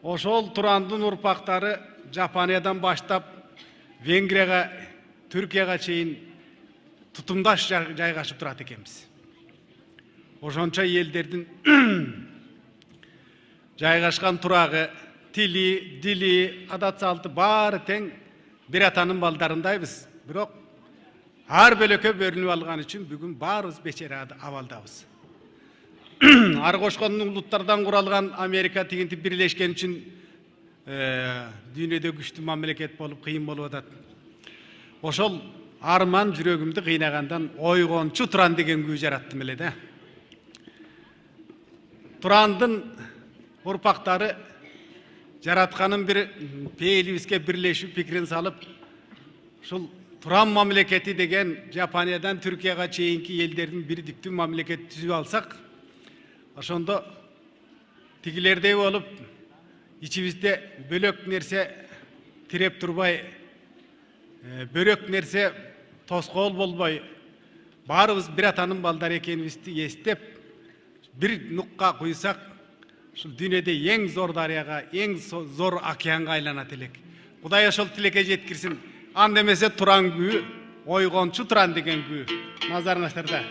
Ошол Турандын урпактары Жапониядан баштап Венгрияга, Түркияга чейин тутумдаш жайгашып турат экенбиз. Ошончо элдердин жайгашкан турагы, тили, дили, адат салты баары тең бир атанын балдарындайбыз. Бирок ар бөлөккө бөлүнүп алган үчүн бүгүн баарыбыз бечара абалдабыз. Ар кошкон улуттардан куралган Америка тигинтип бирлешкен үчүн дүйнөдө күчтүү мамлекет болуп кыйын болуп атат. Ошол арман жүрөгүмдү кыйнагандан ойгончу Туран деген күү жараттым эле да. Турандын урпактары жаратканын бир пейилибизге бирлешип пикирин салып, ушул Туран мамлекети деген Жапониядан Түркияга чейинки элдердин бир диптүү мамлекет түзүп алсак, ошондо тигилердей болуп, ичибизде бөлөк нерсе тиреп турбай, бөлөк нерсе тоскоол болбой, баарыбыз бир атанын балдары экенибизди эстеп, бир нукка куйсак, ушул дүйнөдө эң зор дарыяга, эң зор океанга айланат элек. Кудай ошол тилекке жеткирсин. Анда эмесе Туран күү, ойгончу Туран деген күү. Назарыңыздарда.